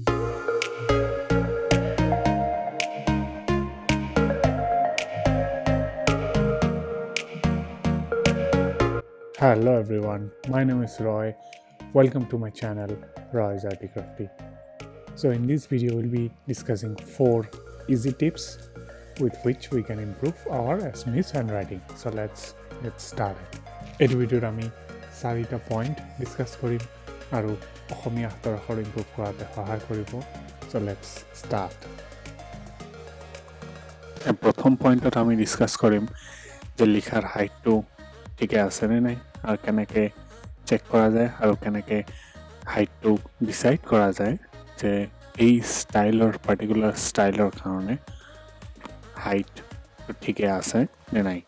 Hello everyone, my name is Roy. Welcome to my channel RoysArtyCrafty. So in this video we'll be discussing 4 easy tips with which we can improve our Assamese handwriting. So let's get started. এই ভিডিওত আমি 4টা point discuss কৰিম আৰু অসমীয়া তৰআখৰ improve কৰাতে সহায় কৰিব। So let's start. প্ৰথম পইণ্টত আমি ডিসকাস কৰিম যে লিখাৰ হাইটটো ঠিকে আছে নে নাই আৰু কেনেকৈ চেক কৰা যায় আৰু কেনেকৈ হাইটটো ডিসাইড কৰা যায় যে এই ষ্টাইলৰ পাৰ্টিকুলাৰ ষ্টাইলৰ কাৰণে হাইট ঠিকে আছে নে নাই।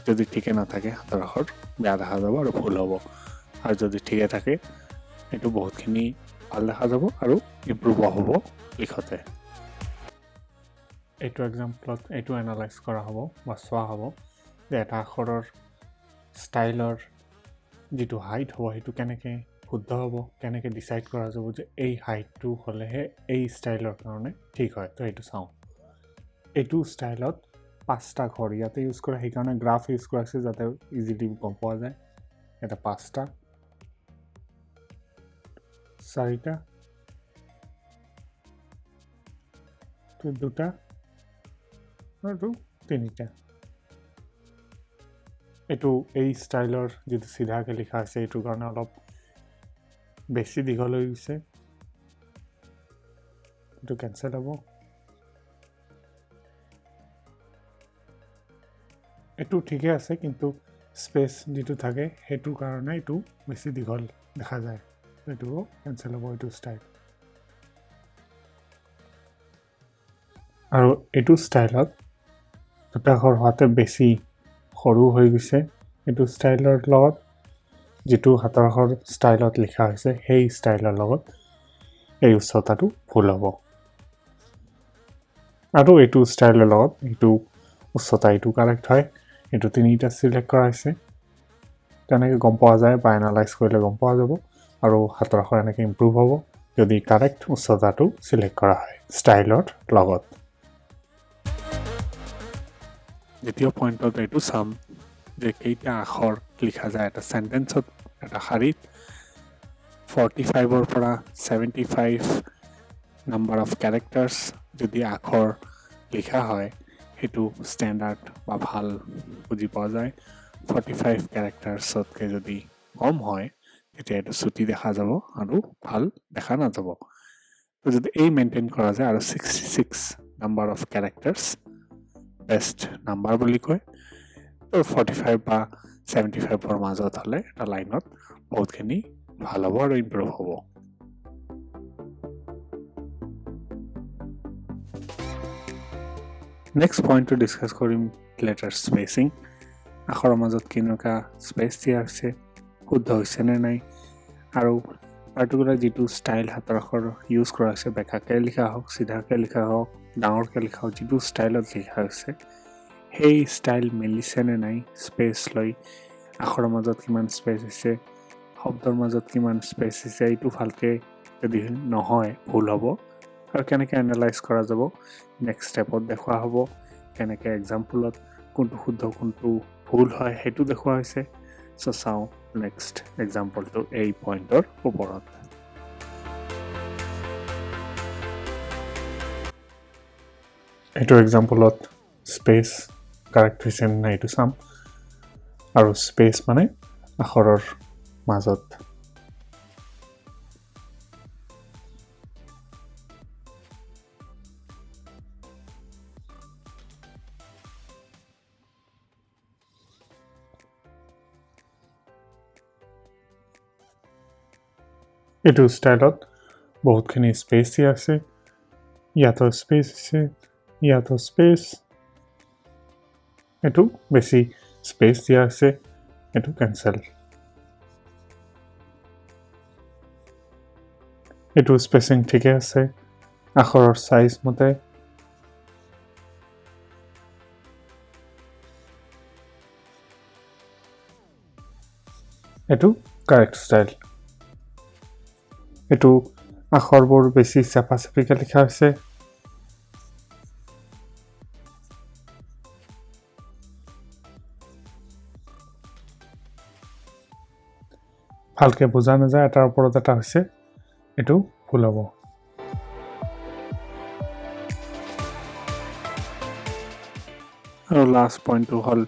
যদি ঠিকে নাথাকে হাতৰ আখৰ বেয়া দেখা যাব আৰু ভুল হ'ব, আৰু যদি ঠিকে থাকে এইটো বহুতখিনি ভাল দেখা যাব আৰু ইমপ্ৰুভ হ'ব লিখতে। এইটো এক্সাম্পলত এইটো এনালাইজ কৰা হ'ব বা চোৱা হ'ব যে এটা আখৰৰ ষ্টাইলৰ যিটো হাইট হ'ব সেইটো কেনেকৈ শুদ্ধ হ'ব, কেনেকৈ ডিসাইড কৰা যাব যে এই হাইটটো হ'লেহে এই ষ্টাইলৰ কাৰণে ঠিক হয়। তো এইটো চাওঁ। এইটো ষ্টাইলত 5টা ঘৰ ইয়াতে ইউজ কৰা, সেইকাৰণে গ্ৰাফ ইউজ কৰা আছে যাতে ইজিলি গম পোৱা যায়। এটা 5টা, 4টা, 2টা আৰু 3টা। এইটো এই ষ্টাইলৰ যিটো চিধাকৈ লিখা আছে এইটোৰ কাৰণে অলপ বেছি দীঘল হৈ গৈছে, এইটো কেঞ্চেল হ'ব। এইটো ঠিকে আছে কিন্তু স্পেচ যিটো থাকে সেইটোৰ কাৰণে এইটো বেছি দীঘল দেখা যায়, এইটো কেঞ্চেল হ'ব এইটো ষ্টাইল। আৰু এইটো ষ্টাইলত দুটা ঘৰ হোৱাতে বেছি সৰু হৈ গৈছে। এইটো ষ্টাইলৰ লগত যিটো হাতৰ আখৰ ষ্টাইলত লিখা হৈছে সেই ষ্টাইলৰ লগত এই উচ্চতাটো ভুল হ'ব, আৰু এইটো ষ্টাইলৰ লগত এইটো উচ্চতা এইটো কাৰেক্ট হয়। এইটো 3টা চিলেক্ট কৰা হৈছে, তেনেকৈ গম পোৱা যায় বা এনালাইজ কৰিলে গম পোৱা যাব, আৰু হাতৰ আখৰ এনেকৈ ইমপ্ৰুভ হ'ব যদি কাৰেক্ট উচ্চতাটো চিলেক্ট কৰা হয় ষ্টাইলৰ লগত। দ্বিতীয় পইণ্টত এইটো চাম যে কেইটা আখৰ লিখা যায় এটা চেণ্টেন্সত, এটা শাৰীত। 45ৰ পৰা 75 নাম্বাৰ অফ কেৰেক্টাৰ্ছ যদি আখৰ লিখা হয় সেইটো ষ্টেণ্ডাৰ্ড বা ভাল বুজি পোৱা যায়। 45 কেৰেক্টাৰ্ছতকৈ যদি কম হয় তেতিয়া এইটো চুটি দেখা যাব আৰু ভাল দেখা নাযাব। তো যদি এই মেইনটেইন কৰা যায় আৰু 66 number of characters best number বুলি কয়, তো 45 বা 75ৰ মাজত হ'লে এটা লাইনত বহুতখিনি ভাল হ'ব আৰু ইমপ্ৰুভ হ'ব। নেক্সট পইণ্টটো ডিছকাছ কৰিম লেটাৰ স্পেচিং। আখৰৰ মাজত কেনেকুৱা স্পেচ দিয়া হৈছে, শুদ্ধ হৈছে নে নাই, আৰু পাৰ্টিকুলাৰ যিটো ষ্টাইল হাতৰ আখৰ ইউজ কৰা হৈছে, বেকাকৈ লিখা হওক, চিধাকৈ লিখা হওক, ডাঙৰকৈ লিখা হওক, যিটো ষ্টাইলত লিখা হৈছে সেই ষ্টাইল মিলিছে নে নাই, স্পেচ লৈ আখৰৰ মাজত কিমান স্পেচ হৈছে, শব্দৰ মাজত কিমান স্পেচ হৈছে, এইটো ভালকৈ যদি নহয় ভুল হ'ব। আৰু কেনেকৈ এনালাইজ কৰা যাব নেক্সট ষ্টেপত দেখুওৱা হ'ব, কেনেকৈ এক্সাম্পলত কোনটো শুদ্ধ কোনটো ভুল হয় সেইটো দেখুওৱা হৈছে। চ' চাওঁ নেক্সট এক্সাম্পলটো এই পইণ্টৰ ওপৰত। এইটো এক্সাম্পলত স্পেচ কাৰেক্ট হৈছে নে নাই এইটো চাম, আৰু স্পেচ মানে আখৰৰ মাজত। এইটো ষ্টাইলত বহুতখিনি স্পেচ দিয়া আছে, ইয়াতো স্পেচ আছে, ইয়াতো স্পেচ, এইটো বেছি স্পেচ দিয়া আছে, এইটো কেঞ্চেল। এইটো স্পেচিং ঠিকে আছে আখৰৰ সাইজ মতে। এইটো কাৰেক্ট ষ্টাইল। এইটো আখৰবোৰ বেছি চেপাচেপিকৈ লিখা হৈছে। ভালকৈ বুজা নাযায়, এটাৰ ওপৰত এটা হৈছে, এইটো ভুল হ'ব। আৰু লাষ্ট পইণ্টটো হ'ল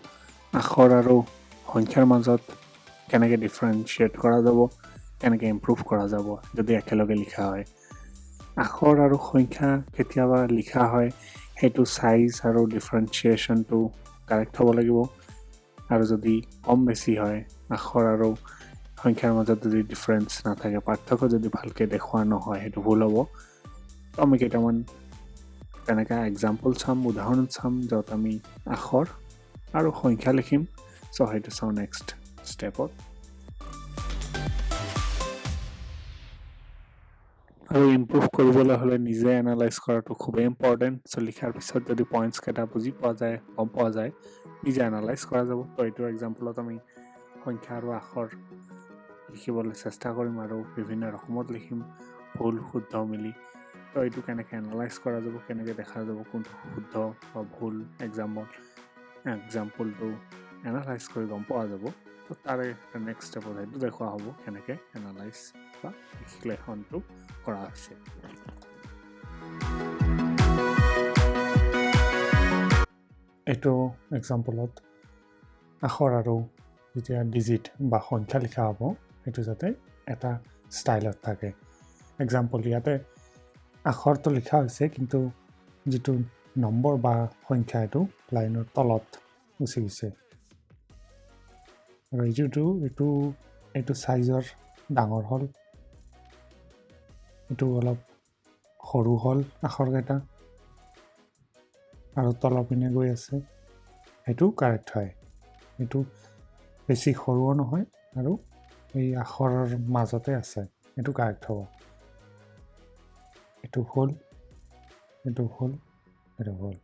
আখৰ আৰু সংখ্যাৰ মাজত কেনেকৈ ডিফাৰেঞ্চিয়েট কৰা যাব, কেনেকৈ ইম্প্ৰুভ কৰা যাব যদি একেলগে লিখা হয়। আখৰ আৰু সংখ্যা কেতিয়াবা লিখা হয়, সেইটো চাইজ আৰু ডিফাৰেঞ্চিয়েশ্যনটো কাৰেক্ট হ'ব লাগিব। আৰু যদি কম বেছি হয়, আখৰ আৰু সংখ্যাৰ মাজত যদি ডিফাৰেঞ্চ নাথাকে, পাৰ্থক্য যদি ভালকৈ দেখুওৱা নহয়, সেইটো ভুল হ'ব। তো আমি কেইটামান তেনেকৈ এক্সাম্পল চাম, উদাহৰণ চাম, য'ত আমি আখৰ আৰু সংখ্যা লিখিম। চ' সেইটো চাওঁ নেক্সট ষ্টেপত। আৰু ইম্প্ৰুভ কৰিবলৈ হ'লে নিজে এনালাইজ কৰাটো খুবেই ইম্পৰ্টেণ্ট। চ' লিখাৰ পিছত যদি পইণ্টছকেইটা বুজি পোৱা যায়, গম পোৱা যায়, নিজে এনালাইজ কৰা যাব। তো এইটো এক্সাম্পলত আমি সংখ্যা আৰু আখৰ লিখিবলৈ চেষ্টা কৰিম আৰু বিভিন্ন ৰকমত লিখিম, ভুল শুদ্ধ মিলি। তো এইটো কেনেকৈ এনালাইজ কৰা যাব, কেনেকৈ দেখা যাব কোনটো শুদ্ধ বা ভুল এক্সাম্পলটো এনালাইজ কৰি গম পোৱা যাব। তো তাৰে নেক্সট ষ্টেপত সেইটো দেখুওৱা হ'ব কেনেকৈ এনালাইজ বা বিশ্লেষণটো কৰা হৈছে। এইটো এক্সাম্পলত আখৰ আৰু যেতিয়া ডিজিট বা সংখ্যা লিখা হ'ব, সেইটো যাতে এটা ষ্টাইলত থাকে। এক্সাম্পল ইয়াতে আখৰটো লিখা হৈছে, কিন্তু যিটো নম্বৰ বা সংখ্যা এইটো লাইনৰ তলত গুচি গৈছে। আৰু এইটো চাইজৰ ডাঙৰ হ'ল, এইটো অলপ সৰু হ'ল আখৰকেইটা, আৰু তলৰ পিনে গৈ আছে, সেইটো কাৰেক্ট হয়। এইটো বেছি সৰুও নহয় আৰু এই আখৰৰ মাজতে আছে, এইটো কাৰেক্ট হ'ব। এইটো হ'ল, এইটো হ'ল, এইটো হ'ল।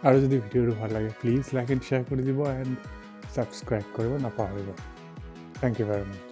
আৰু যদি ভিডিঅ'টো ভাল লাগে, প্লিজ লাইক এণ্ড শ্বেয়াৰ কৰি দিব, এণ্ড ছাবস্ক্ৰাইব কৰিব নাপাহৰিব। Thank you very much.